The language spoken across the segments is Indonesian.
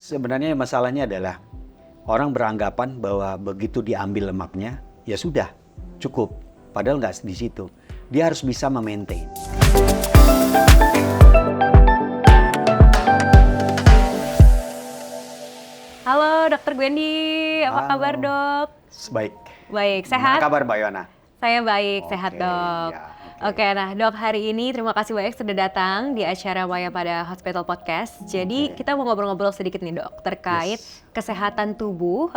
sebenarnya masalahnya adalah orang beranggapan bahwa begitu diambil lemaknya, ya sudah, cukup. Padahal nggak di situ. Dia harus bisa memaintain. Halo Dokter Gwendy, apa kabar dok? Baik. Baik, sehat? Gimana kabar Mbak Yona? Saya baik, sehat dok. Ya, Oke, nah dok, hari ini terima kasih banyak sudah datang di acara Maya pada Hospital Podcast. Jadi kita mau ngobrol-ngobrol sedikit nih dok, terkait kesehatan tubuh,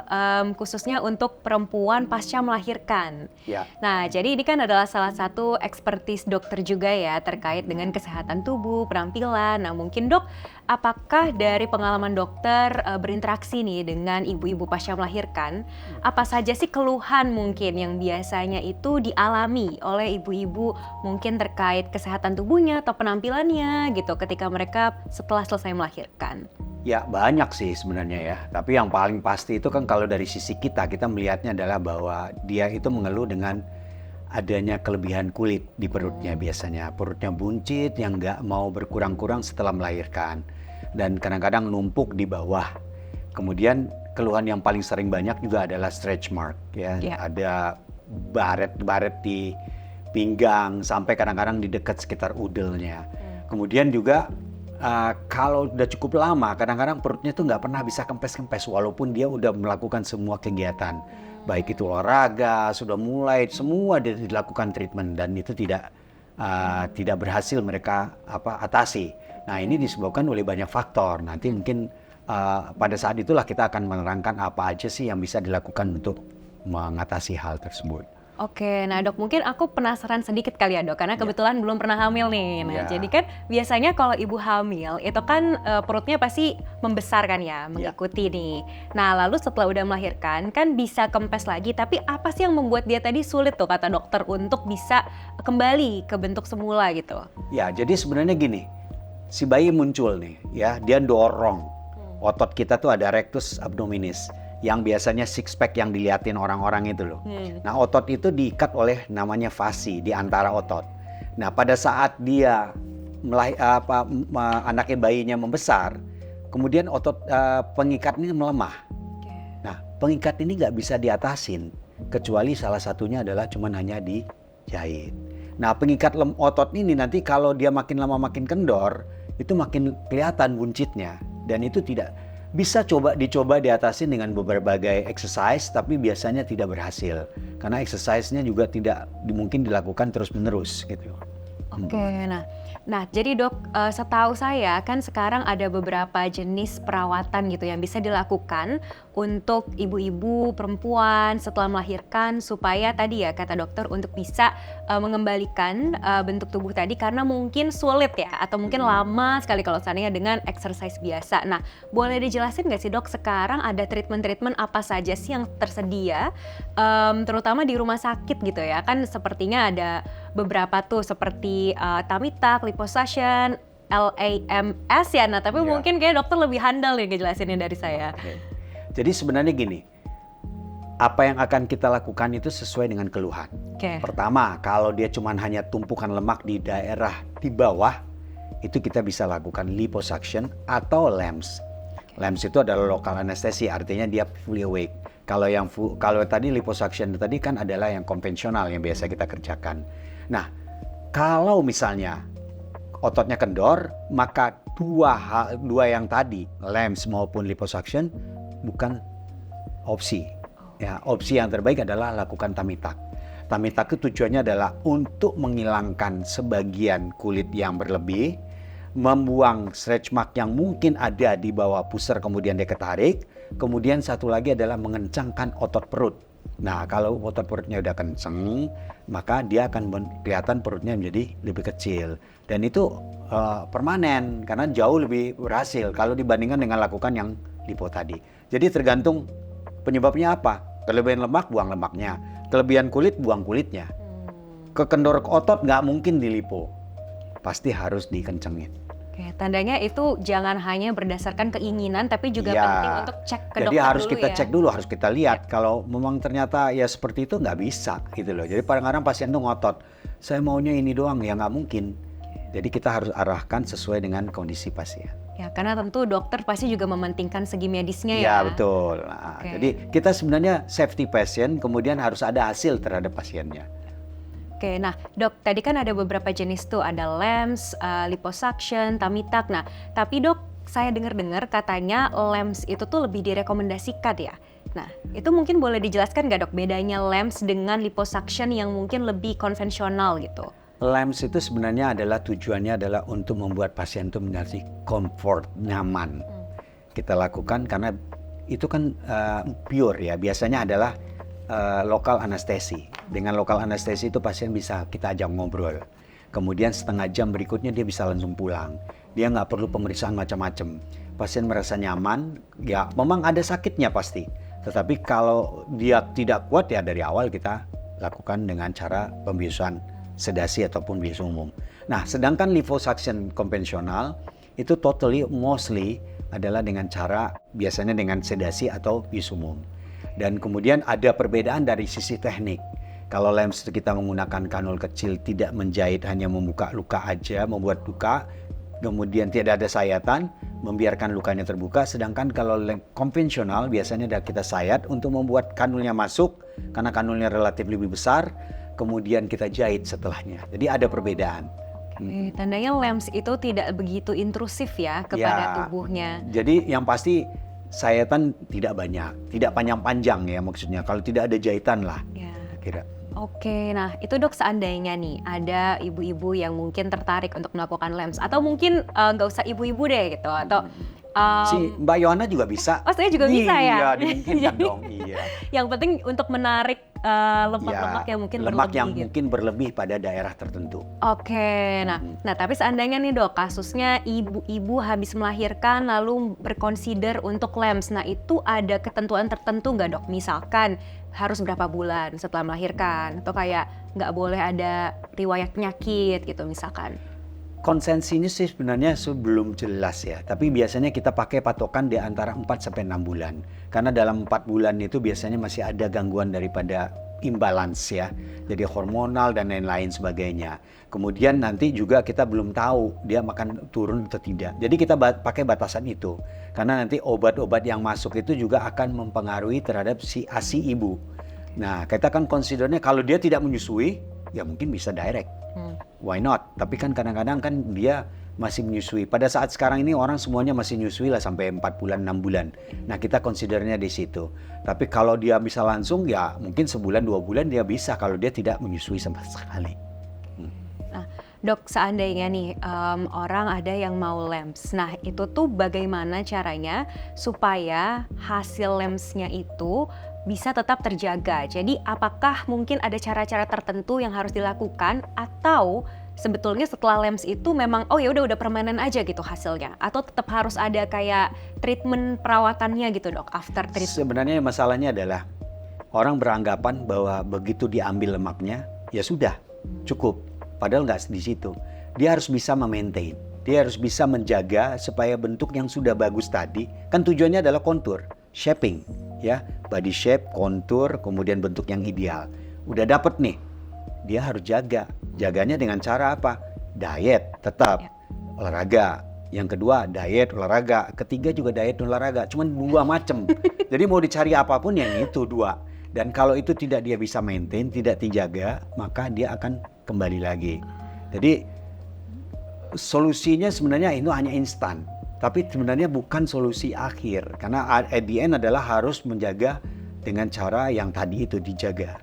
khususnya untuk perempuan pasca melahirkan. Ya. Nah, jadi ini kan adalah salah satu expertise dokter juga ya, terkait dengan kesehatan tubuh, penampilan. Nah mungkin dok, apakah dari pengalaman dokter berinteraksi nih dengan ibu-ibu pasca melahirkan, apa saja sih keluhan mungkin yang biasanya itu dialami oleh ibu-ibu mungkin terkait kesehatan tubuhnya atau penampilannya gitu ketika mereka setelah selesai melahirkan? Ya banyak sih sebenarnya ya, tapi yang paling pasti itu kan kalau dari sisi kita melihatnya adalah bahwa dia itu mengeluh dengan adanya kelebihan kulit di perutnya biasanya. Perutnya buncit yang nggak mau berkurang-kurang setelah melahirkan. Dan kadang-kadang numpuk di bawah. Kemudian keluhan yang paling sering banyak juga adalah stretch mark. Ya. Ada baret-baret di pinggang sampai kadang-kadang di dekat sekitar udelnya. Kemudian juga kalau udah cukup lama kadang-kadang perutnya tuh nggak pernah bisa kempes-kempes walaupun dia udah melakukan semua kegiatan. Baik itu olahraga, sudah mulai semua dilakukan treatment dan itu tidak berhasil mereka atasi. Nah ini disebabkan oleh banyak faktor. Nanti mungkin pada saat itulah kita akan menerangkan apa aja sih yang bisa dilakukan untuk mengatasi hal tersebut. Oke, nah dok mungkin aku penasaran sedikit kali ya dok, karena kebetulan belum pernah hamil nih. Nah jadi kan biasanya kalau ibu hamil itu kan perutnya pasti membesar kan ya, mengikuti nih. Nah lalu setelah udah melahirkan kan bisa kempes lagi, tapi apa sih yang membuat dia tadi sulit tuh kata dokter untuk bisa kembali ke bentuk semula gitu? Ya jadi sebenarnya gini, si bayi muncul nih ya, dia dorong otot kita tuh ada rectus abdominis yang biasanya six pack yang diliatin orang-orang itu loh. Nah otot itu diikat oleh namanya fasi di antara otot. Nah pada saat dia anaknya bayinya membesar, kemudian otot pengikat ini melemah. Nah pengikat ini nggak bisa diatasin kecuali salah satunya adalah cuman hanya dijahit. Nah pengikat otot ini nanti kalau dia makin lama makin kendor, itu makin kelihatan buncitnya dan itu tidak bisa dicoba diatasin dengan berbagai exercise, tapi biasanya tidak berhasil karena exercise-nya juga tidak mungkin dilakukan terus-menerus gitu. Oke, nah jadi dok, setahu saya kan sekarang ada beberapa jenis perawatan gitu yang bisa dilakukan untuk ibu-ibu perempuan setelah melahirkan supaya tadi ya kata dokter untuk bisa mengembalikan bentuk tubuh tadi karena mungkin sulit ya atau mungkin lama sekali kalau seandainya dengan exercise biasa. Nah boleh dijelasin nggak sih dok sekarang ada treatment-treatment apa saja sih yang tersedia terutama di rumah sakit gitu ya, kan sepertinya ada beberapa tuh seperti tummy tuck, liposuction, LAMS ya. Nah tapi mungkin kayak dokter lebih handal nih ngejelasinnya dari saya. Jadi sebenarnya gini, apa yang akan kita lakukan itu sesuai dengan keluhan. Pertama, kalau dia cuma hanya tumpukan lemak di daerah di bawah, itu kita bisa lakukan liposuction atau LAMS. LAMS itu adalah local anesthesia, artinya dia fully awake. Kalau tadi liposuction tadi kan adalah yang konvensional yang biasa kita kerjakan. Nah, kalau misalnya ototnya kendor, maka dua yang tadi, LAMS maupun liposuction, bukan opsi. Ya, opsi yang terbaik adalah lakukan tummy tuck. Tummy tuck itu tujuannya adalah untuk menghilangkan sebagian kulit yang berlebih, membuang stretch mark yang mungkin ada di bawah pusar kemudian dia ketarik. Kemudian satu lagi adalah mengencangkan otot perut. Nah, kalau otot perutnya udah kenceng, maka dia akan kelihatan perutnya menjadi lebih kecil. Dan itu permanen karena jauh lebih berhasil kalau dibandingkan dengan lakukan yang lipo tadi. Jadi tergantung penyebabnya apa. Kelebihan lemak, buang lemaknya. Kelebihan kulit, buang kulitnya. Kekendor otot nggak mungkin dilipo. Pasti harus dikencengin. Oke, tandanya itu jangan hanya berdasarkan keinginan, tapi juga penting untuk cek ke dokter dulu ya. Jadi harus kita cek dulu, harus kita lihat. Kalau memang ternyata ya seperti itu nggak bisa gitu loh. Jadi kadang-kadang pasien tuh ngotot, saya maunya ini doang, ya nggak mungkin. Jadi kita harus arahkan sesuai dengan kondisi pasien. Ya, karena tentu dokter pasti juga mementingkan segi medisnya ya. Ya, betul. Nah, jadi kita sebenarnya safety pasien, kemudian harus ada hasil terhadap pasiennya. Oke, nah dok, tadi kan ada beberapa jenis tuh, ada LEMS, liposuction, tummy tuck. Nah, tapi dok, saya dengar-dengar katanya LEMS itu tuh lebih direkomendasikan ya. Nah, itu mungkin boleh dijelaskan nggak dok, bedanya LEMS dengan liposuction yang mungkin lebih konvensional gitu? LEMS itu sebenarnya tujuannya adalah untuk membuat pasien itu menjadi comfort, nyaman. Kita lakukan karena itu kan pure ya, biasanya adalah lokal anestesi. Dengan lokal anestesi itu pasien bisa kita ajak ngobrol. Kemudian setengah jam berikutnya dia bisa langsung pulang. Dia nggak perlu pemeriksaan macam-macam. Pasien merasa nyaman, ya memang ada sakitnya pasti. Tetapi kalau dia tidak kuat ya dari awal kita lakukan dengan cara pembiusan sedasi ataupun bius umum. Nah, sedangkan liposuction konvensional itu mostly adalah dengan cara biasanya dengan sedasi atau bius umum. Dan kemudian ada perbedaan dari sisi teknik. Kalau LEMS kita menggunakan kanul kecil, tidak menjahit, hanya membuka luka aja, membuat luka, kemudian tidak ada sayatan, membiarkan lukanya terbuka. Sedangkan kalau konvensional biasanya kita sayat untuk membuat kanulnya masuk, karena kanulnya relatif lebih besar, kemudian kita jahit setelahnya. Jadi ada perbedaan. Tandanya LEMS itu tidak begitu intrusif ya kepada tubuhnya. Jadi yang pasti sayatan tidak banyak, tidak panjang-panjang ya maksudnya. Kalau tidak ada jahitan lah, kira. Oke, nah itu dok seandainya nih ada ibu-ibu yang mungkin tertarik untuk melakukan LEMS atau mungkin nggak usah ibu-ibu deh gitu atau si Mbak Yohana juga bisa. Oh, saya juga bisa ya. Iya, dimungkinkan dong. Iya. Yang penting untuk menarik lemak-lemak yang mungkin lemak berlebih. Yang mungkin berlebih pada daerah tertentu. Oke, nah tapi seandainya nih dok, kasusnya ibu-ibu habis melahirkan lalu berconsider untuk LEMS. Nah itu ada ketentuan tertentu nggak dok? Misalkan harus berapa bulan setelah melahirkan atau kayak nggak boleh ada riwayat penyakit gitu misalkan. Konsensinya sih sebenarnya belum jelas ya, tapi biasanya kita pakai patokan di antara 4-6 bulan. Karena dalam 4 bulan itu biasanya masih ada gangguan daripada imbalance ya, jadi hormonal dan lain-lain sebagainya. Kemudian nanti juga kita belum tahu dia makan turun atau tidak. Jadi kita pakai batasan itu, karena nanti obat-obat yang masuk itu juga akan mempengaruhi terhadap si ASI ibu. Nah kita kan considernya kalau dia tidak menyusui, ya mungkin bisa direct. Why not? Tapi kan kadang-kadang kan dia masih menyusui. Pada saat sekarang ini orang semuanya masih menyusui lah sampai 4 bulan, 6 bulan. Nah kita considernya di situ. Tapi kalau dia bisa langsung ya mungkin sebulan, 2 bulan dia bisa kalau dia tidak menyusui sama sekali. Nah dok, seandainya nih orang ada yang mau LEMS. Nah itu tuh bagaimana caranya supaya hasil LEMS-nya itu bisa tetap terjaga. Jadi apakah mungkin ada cara-cara tertentu yang harus dilakukan atau sebetulnya setelah LEMS itu memang ya udah permanen aja gitu hasilnya atau tetap harus ada kayak treatment perawatannya gitu dok after treatment? Sebenarnya masalahnya adalah orang beranggapan bahwa begitu diambil lemaknya ya sudah cukup. Padahal nggak di situ. Dia harus bisa memaintain. Dia harus bisa menjaga supaya bentuk yang sudah bagus tadi, kan tujuannya adalah kontur, shaping. Ya, body shape, kontur, kemudian bentuk yang ideal. Udah dapet nih, dia harus jaga. Jaganya dengan cara apa? Diet, tetap. Olahraga. Yang kedua, diet, olahraga. Ketiga juga diet, olahraga. Cuman 2 macam. Jadi mau dicari apapun yang itu 2. Dan kalau itu tidak dia bisa maintain, tidak dijaga, maka dia akan kembali lagi. Jadi solusinya sebenarnya itu hanya instan. Tapi sebenarnya bukan solusi akhir, karena at the end adalah harus menjaga dengan cara yang tadi itu dijaga.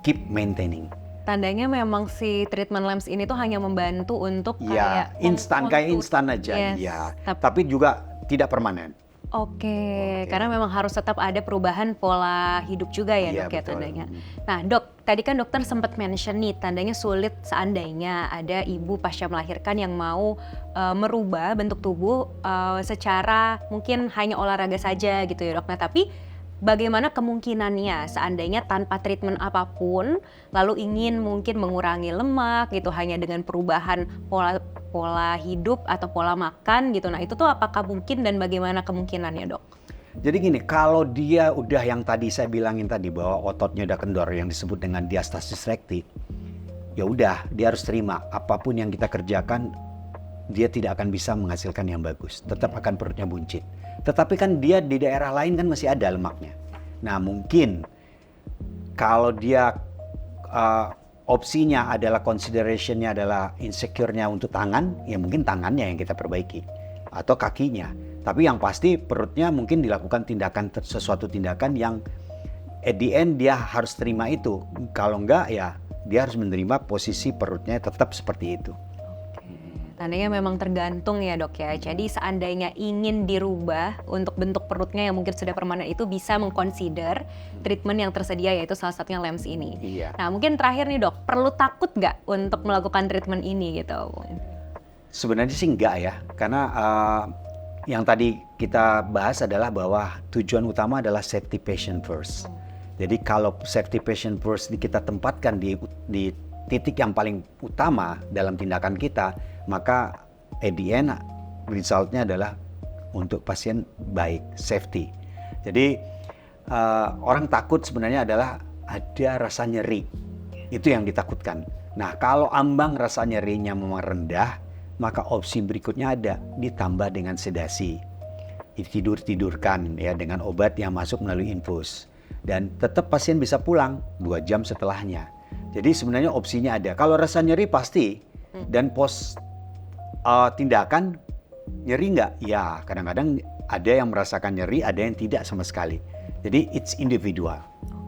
Keep maintaining. Tandanya memang si treatment LEMS ini tuh hanya membantu untuk kayak instan aja. Yes. Ya. Tapi juga tidak permanen. Oke, karena memang harus tetap ada perubahan pola hidup juga ya dok ya tandanya. Nah dok, tadi kan dokter sempat mention nih tandanya sulit seandainya ada ibu pasca melahirkan yang mau merubah bentuk tubuh secara mungkin hanya olahraga saja gitu ya dok. Nah tapi bagaimana kemungkinannya seandainya tanpa treatment apapun lalu ingin mungkin mengurangi lemak gitu hanya dengan perubahan pola hidup atau pola makan gitu. Nah itu tuh apakah mungkin dan bagaimana kemungkinannya dok? Jadi gini, kalau dia udah yang tadi saya bilangin tadi bahwa ototnya udah kendor yang disebut dengan diastasis recti, ya udah dia harus terima apapun yang kita kerjakan dia tidak akan bisa menghasilkan yang bagus. Tetap akan perutnya buncit. Tetapi kan dia di daerah lain kan masih ada lemaknya. Nah mungkin kalau dia opsinya adalah considerationnya adalah insecure-nya untuk tangan, ya mungkin tangannya yang kita perbaiki atau kakinya. Tapi yang pasti perutnya mungkin dilakukan sesuatu tindakan yang at the end dia harus terima itu. Kalau enggak ya dia harus menerima posisi perutnya tetap seperti itu. Tandanya memang tergantung ya dok ya. Jadi seandainya ingin dirubah untuk bentuk perutnya yang mungkin sudah permanen itu bisa mengconsider treatment yang tersedia yaitu salah satunya LEMS ini. Iya. Nah mungkin terakhir nih dok, perlu takut nggak untuk melakukan treatment ini gitu? Sebenarnya sih enggak ya, karena yang tadi kita bahas adalah bahwa tujuan utama adalah safety patient first. Jadi kalau safety patient first kita tempatkan di titik yang paling utama dalam tindakan kita, maka at the end resultnya adalah untuk pasien baik, safety. Jadi orang takut sebenarnya adalah ada rasa nyeri, itu yang ditakutkan. Nah kalau ambang rasa nyerinya memang rendah, maka opsi berikutnya ada, ditambah dengan sedasi, tidurkan ya dengan obat yang masuk melalui infus, dan tetap pasien bisa pulang 2 jam setelahnya. Jadi sebenarnya opsinya ada. Kalau rasa nyeri pasti, dan pos tindakan nyeri nggak? Ya kadang-kadang ada yang merasakan nyeri, ada yang tidak sama sekali. Jadi it's individual.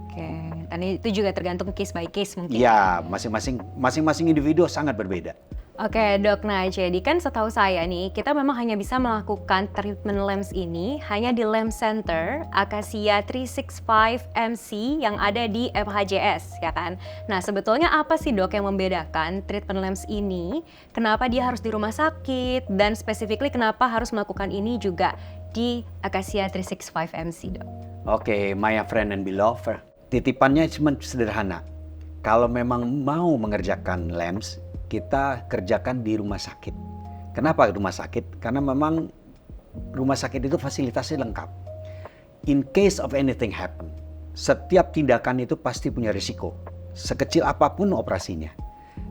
Oke, dan itu juga tergantung case by case mungkin. Ya, masing-masing individu sangat berbeda. Oke dok, nah jadi kan setahu saya nih, kita memang hanya bisa melakukan treatment LEMS ini hanya di LEMS Center Acacia 365 MC yang ada di FHJS, ya kan? Nah sebetulnya apa sih dok yang membedakan treatment LEMS ini? Kenapa dia harus di rumah sakit? Dan specifically kenapa harus melakukan ini juga di Acacia 365 MC dok? Oke, my friend and beloved, titipannya cuma sederhana. Kalau memang mau mengerjakan LEMS, kita kerjakan di rumah sakit. Kenapa rumah sakit? Karena memang rumah sakit itu fasilitasnya lengkap. In case of anything happen, setiap tindakan itu pasti punya risiko. Sekecil apapun operasinya.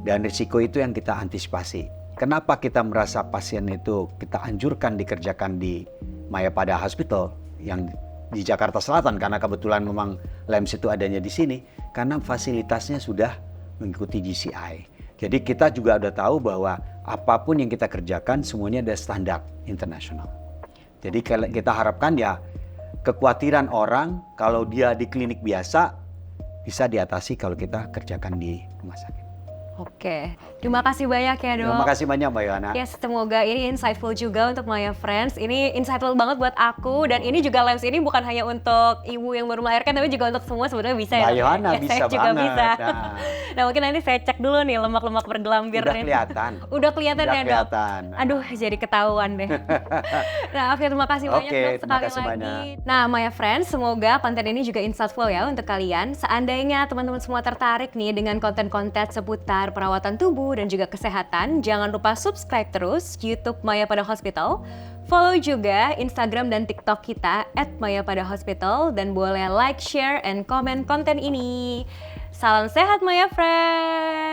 Dan risiko itu yang kita antisipasi. Kenapa kita merasa pasien itu kita anjurkan dikerjakan di Mayapada Hospital yang di Jakarta Selatan, karena kebetulan memang LEMS itu adanya di sini, karena fasilitasnya sudah mengikuti GCI. Jadi kita juga udah tahu bahwa apapun yang kita kerjakan semuanya ada standar internasional. Jadi kita harapkan ya kekhawatiran orang kalau dia di klinik biasa bisa diatasi kalau kita kerjakan di rumah sakit. Oke, terima kasih banyak ya dok. Terima kasih banyak Mbak Yohana. Yes, semoga ini insightful juga untuk Maya Friends. Ini insightful banget buat aku, dan ini juga LEMS ini bukan hanya untuk ibu yang baru melahirkan, tapi juga untuk semua sebenarnya bisa ya. Mbak Yohana ya, bisa saya juga banget. bisa. Nah mungkin nanti saya cek dulu nih lemak-lemak bergelambir. Udah kelihatan. Udah kelihatan ya dok. Kelihatan. Aduh, jadi ketahuan deh. Nah, oke, terima kasih banyak dok sekali lagi. Banyak. Nah, Maya Friends, semoga konten ini juga insightful ya untuk kalian. Seandainya teman-teman semua tertarik nih dengan konten-konten seputar perawatan tubuh dan juga kesehatan, jangan lupa subscribe terus YouTube Mayapada Hospital. Follow juga Instagram dan TikTok kita @mayapada_hospital, dan boleh like, share, and komen konten ini. Salam sehat Maya Friends!